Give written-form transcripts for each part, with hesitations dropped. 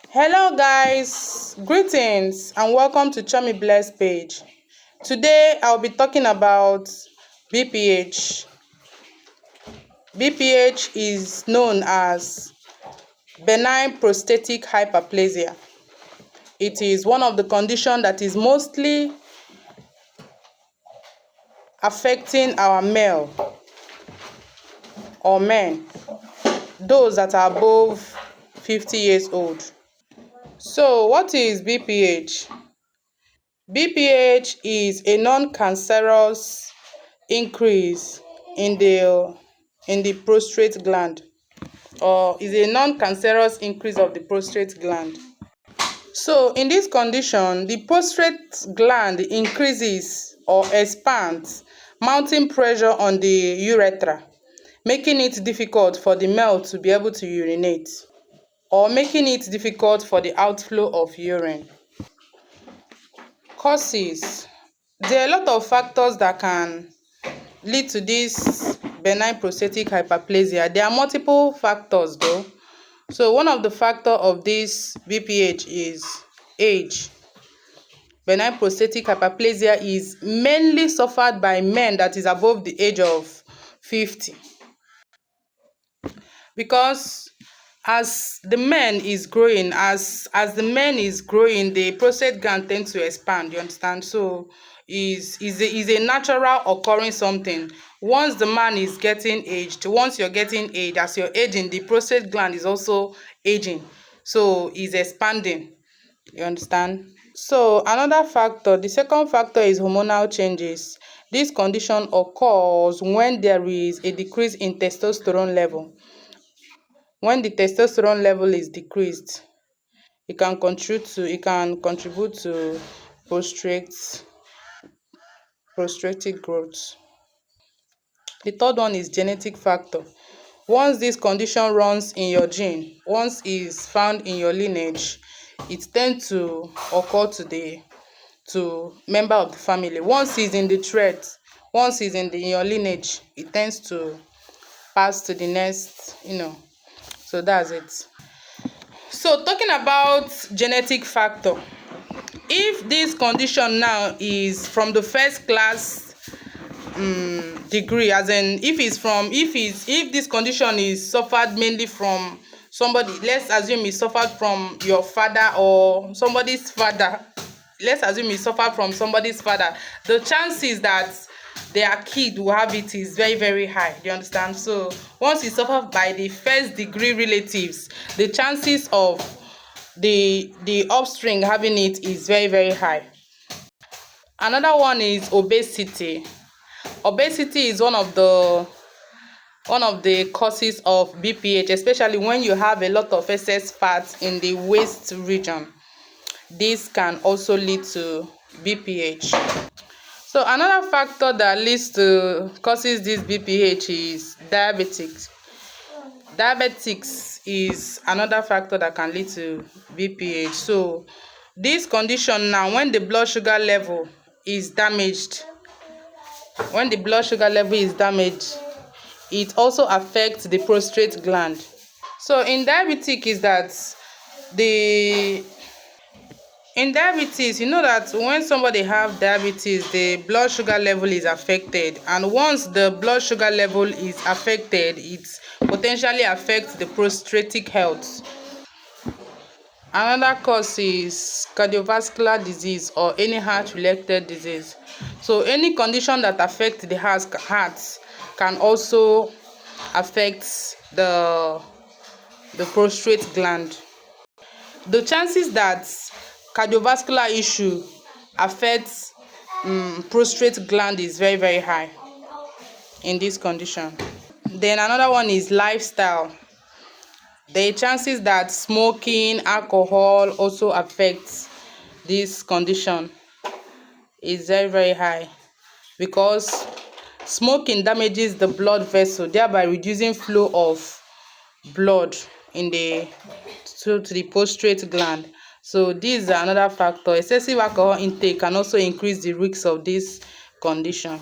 Hello guys, greetings and welcome to Chummy Bless page. Today I'll be talking about BPH. BPH is known as benign prostatic hyperplasia. It is one of the conditions that is mostly affecting our male or men, those that are above 50 years old. So what is BPH? BPH is a non-cancerous increase in the prostate gland, or is a non-cancerous increase of the prostate gland. So in this condition, the prostate gland increases or expands, mounting pressure on the urethra, making it difficult for the male to be able to urinate, or making it difficult for the outflow of urine. Causes. There are a lot of factors that can lead to this benign prostatic hyperplasia. There are multiple factors though. So one of the factor of this BPH is age. Benign prostatic hyperplasia is mainly suffered by men that is above the age of 50, because as the man is growing, as the man is growing, the prostate gland tends to expand, you understand? So is a natural occurring something. Once the man is getting aged, once you're getting aged, as you're aging, the prostate gland is also aging, so is expanding, you understand? So another factor, the second factor, is hormonal changes. This condition occurs when there is a decrease in testosterone level. When the testosterone level is decreased, it can contribute to prostatic growth. The third one is genetic factor. Once this condition runs in your gene, once is found in your lineage, it tends to occur to member of the family. Once it's in the thread, once it's in your lineage, it tends to pass to the next. So that's it. So talking about genetic factor, if this condition now is from the first class degree, as in if this condition is suffered mainly from somebody, let's assume it suffered from your father or somebody's father, the chances that their kid will have it is very, very high. Do you understand? So once it's suffered by the first degree relatives, the chances of the offspring having it is very, very high. Another one is obesity. Obesity is one of the causes of BPH, especially when you have a lot of excess fat in the waist region. This can also lead to BPH. So another factor that causes this BPH is diabetics. Diabetics is another factor that can lead to BPH. So this condition now, when the blood sugar level is damaged, it also affects the prostate gland. So in diabetic is that in diabetes, you know that when somebody have diabetes, the blood sugar level is affected, and once the blood sugar level is affected, it potentially affects the prostatic health. Another cause is cardiovascular disease or any heart related disease. So any condition that affects the heart can also affect the prostate gland. The chances that cardiovascular issue affects prostate gland is very, very high in this condition. Then another one is lifestyle. The chances that smoking, alcohol also affects this condition is very, very high, because smoking damages the blood vessel, thereby reducing flow of blood to the prostate gland. So this is another factor. Excessive alcohol intake can also increase the risk of this condition.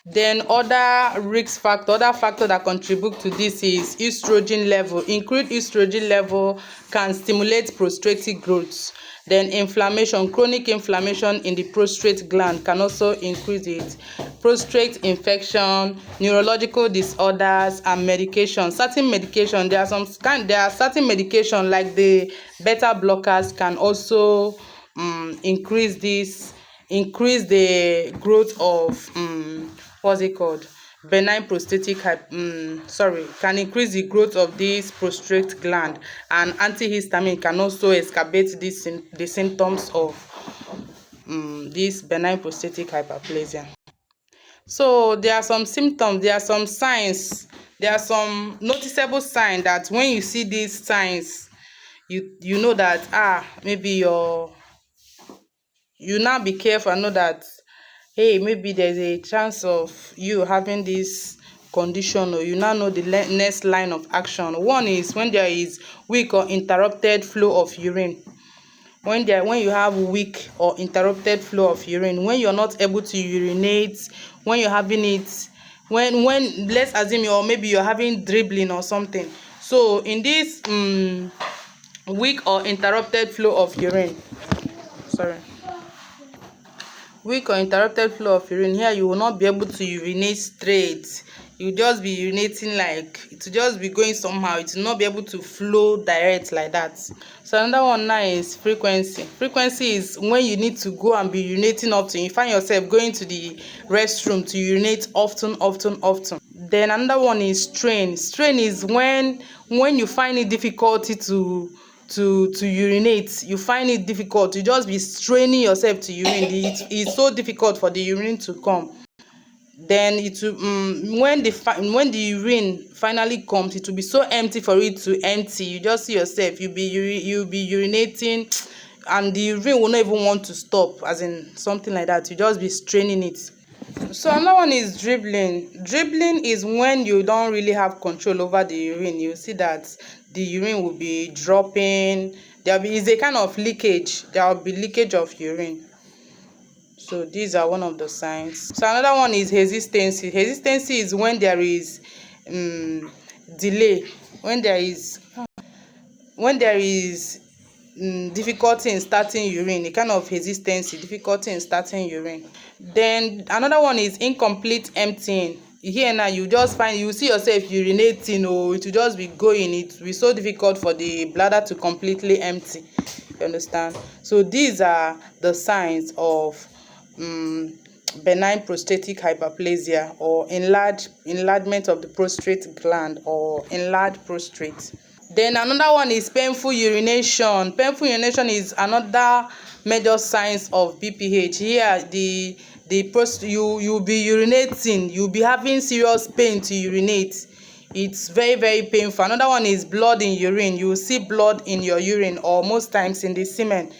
Then other factor that contribute to this is estrogen level. Increased estrogen level can stimulate prostate growth. Then inflammation, chronic inflammation in the prostate gland can also increase it. Prostate infection, neurological disorders, and medication. Certain medication, there are certain medication like the beta blockers can also increase the growth of what's it called, benign prostatic can increase the growth of this prostate gland, and antihistamine can also exacerbate the symptoms of this benign prostatic hyperplasia. So there are some symptoms, there are some signs, there are some noticeable signs that when you see these signs, you know that maybe you now be careful and know that, hey, maybe there's a chance of you having this condition, or you now know the next line of action. One is when there is weak or interrupted flow of urine. When you have weak or interrupted flow of urine, when you're not able to urinate, when you're having it, when let's assume maybe you're having dribbling or something. So in this weak or interrupted flow of urine, weak or interrupted flow of urine, here you will not be able to urinate straight. You just be urinating, like it will just be going somehow. It will not be able to flow direct like that. So another one now is frequency. Frequency is when you need to go and be urinating often. You find yourself going to the restroom to urinate often. Then another one is strain. Strain is when you find it difficulty to urinate. You find it difficult, you just be straining yourself to urinate. It's so difficult for the urine to come. Then it will when the urine finally comes, it will be so empty for it to empty. You just see yourself, you'll be urinating, and the urine will not even want to stop, as in something like that. You just be straining it. So another one is dribbling. Dribbling is when you don't really have control over the urine. You see that the urine will be dropping. Is a kind of leakage. There will be leakage of urine. So these are one of the signs. So another one is hesitancy. Hesitancy is when there is delay. When there is difficulty in starting urine, a kind of hesitancy, difficulty in starting urine. Then another one is incomplete emptying. Here now you see yourself urinating, or it will just be going. It will be so difficult for the bladder to completely empty. You understand? So these are the signs of benign prostatic hyperplasia, or enlargement of the prostate gland, or enlarged prostate. Then another one is painful urination. Painful urination is another major signs of BPH. Here you'll be urinating, you'll be having serious pain to urinate. It's very, very painful. Another one is blood in urine. You will see blood in your urine, or most times in the semen,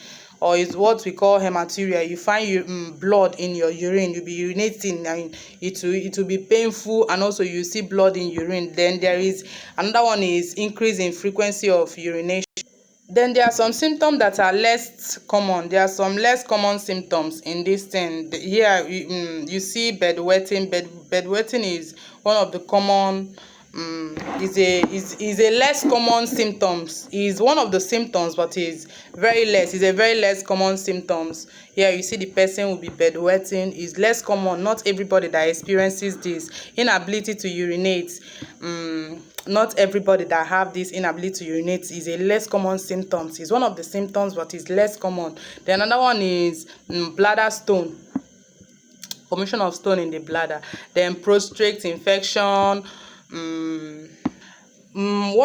or is what we call hematuria. You find blood in your urine. You'll be urinating, and it will be painful, and also you see blood in urine. Then there is another one is increase in frequency of urination. Then there are some symptoms that are less common. There are some less common symptoms in this thing. Here you see bedwetting. Bedwetting is one of the common is a less common symptoms. Is one of the symptoms, but is very less. Is a very less common symptoms. Here you see the person will be bedwetting. Is less common. Not everybody that experiences this inability to urinate. Not everybody that have this inability to urinate is a less common symptoms. It's one of the symptoms, but it's less common. Then another one is bladder stone. Formation of stone in the bladder. Then prostate infection. One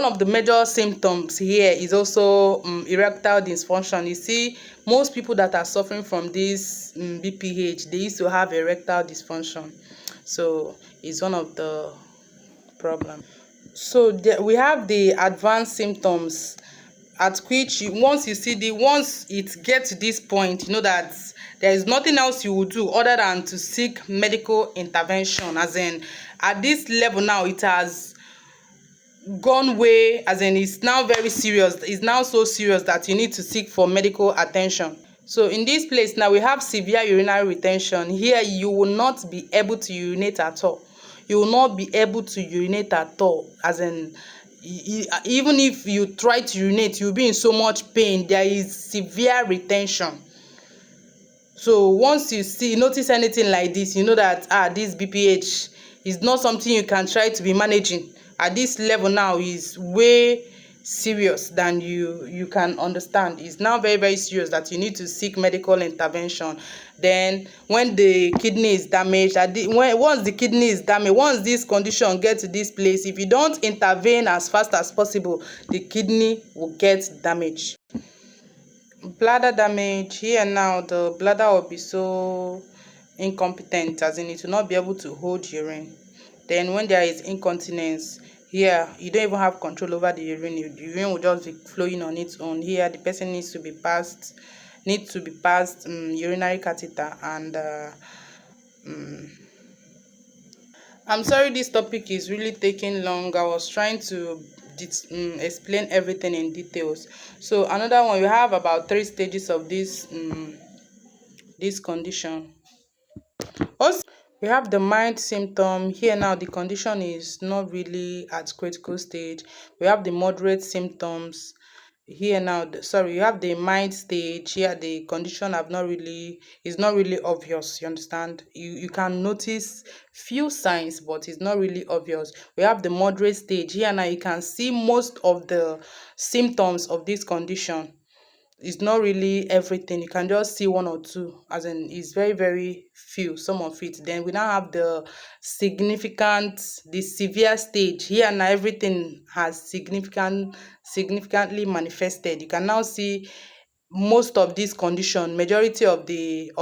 of the major symptoms here is also erectile dysfunction. You see, most people that are suffering from this BPH, they used to have erectile dysfunction. So it's one of the problems. So we have the advanced symptoms, at which once it gets to this point, you know that there is nothing else you will do other than to seek medical intervention. As in, at this level now, it has gone way, as in it's now very serious. It's now so serious that you need to seek for medical attention. So in this place now, we have severe urinary retention. Here you will not be able to urinate at all. You will not be able to urinate at all, as in even if you try to urinate, you'll be in so much pain. There is severe retention. So once you notice anything like this, you know that this BPH is not something you can try to be managing. At this level now is way serious than you can understand. It's now very, very serious that you need to seek medical intervention. Then when the kidney is damaged, once the kidney is damaged, once this condition gets to this place, if you don't intervene as fast as possible, the kidney will get damaged. Bladder damage. Here now, the bladder will be so incompetent, as in it will not be able to hold urine. Then when there is incontinence, here you don't even have control over the urine. The urine will just be flowing on its own. Here the person needs to be passed urinary catheter. And I'm sorry this topic is really taking long. I was trying to explain everything in details. So another one, we have about 3 stages of this condition. Also, we have the mild symptom. Here now, the condition is not really at critical stage. We have the moderate symptoms. Here now, you have the mild stage. Here the condition is not really obvious. You understand? You can notice few signs, but it's not really obvious. We have the moderate stage. Here now, you can see most of the symptoms of this condition. It's not really everything. You can just see one or two, as in it's very, very few, some of it. Then we now have the severe stage. Here now everything has significantly manifested. You can now see most of this condition, majority of the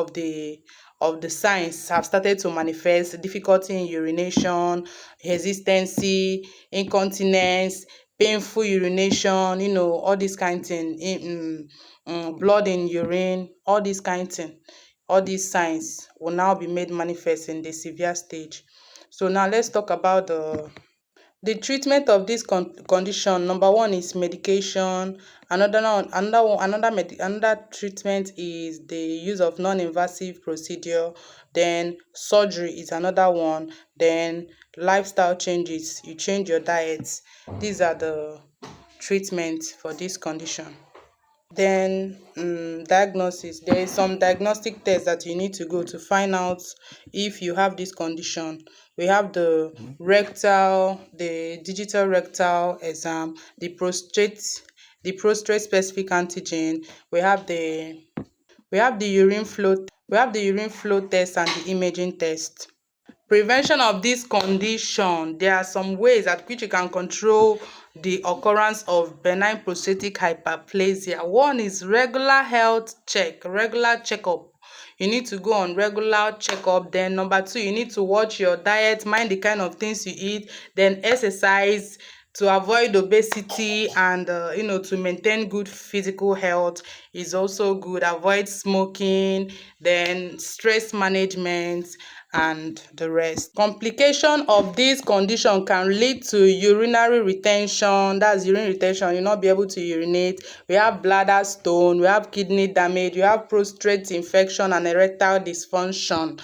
signs have started to manifest: difficulty in urination, hesitancy, incontinence, painful urination, all this kind of thing, blood in urine, all this kind of thing. All these signs will now be made manifest in the severe stage. So now let's talk about the treatment of this condition. Number one is medication. Another treatment is the use of non-invasive procedure. Then surgery is another one. Then lifestyle changes. You change your diet. These are the treatments for this condition. Then diagnosis. There is some diagnostic tests that you need to go to find out if you have this condition. We have the digital rectal exam, the prostate specific antigen. We have the urine flow test and the imaging test. Prevention of this condition. There are some ways at which you can control the occurrence of benign prostatic hyperplasia. One is regular checkup. You need to go on regular checkup. Then number two, you need to watch your diet, mind the kind of things you eat, then exercise to avoid obesity, and to maintain good physical health is also good. Avoid smoking, then stress management, and the rest. Complication of this condition can lead to urinary retention. That's urine retention. You'll not be able to urinate. We have bladder stone, we have kidney damage, we have prostate infection and erectile dysfunction.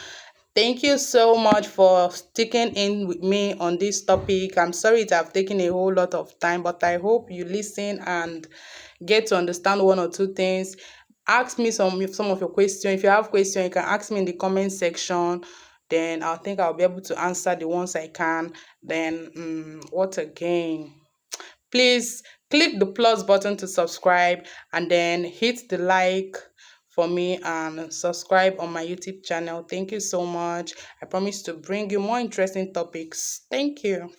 Thank you so much for sticking in with me on this topic. I'm sorry it have taken a whole lot of time, but I hope you listen and get to understand one or two things. Ask me some of your questions. If you have questions, you can ask me in the comment section. Then I think I'll be able to answer the ones I can. Then what again? Please click the plus button to subscribe, and then hit the like for me and subscribe on my YouTube channel. Thank you so much. I promise to bring you more interesting topics. Thank you.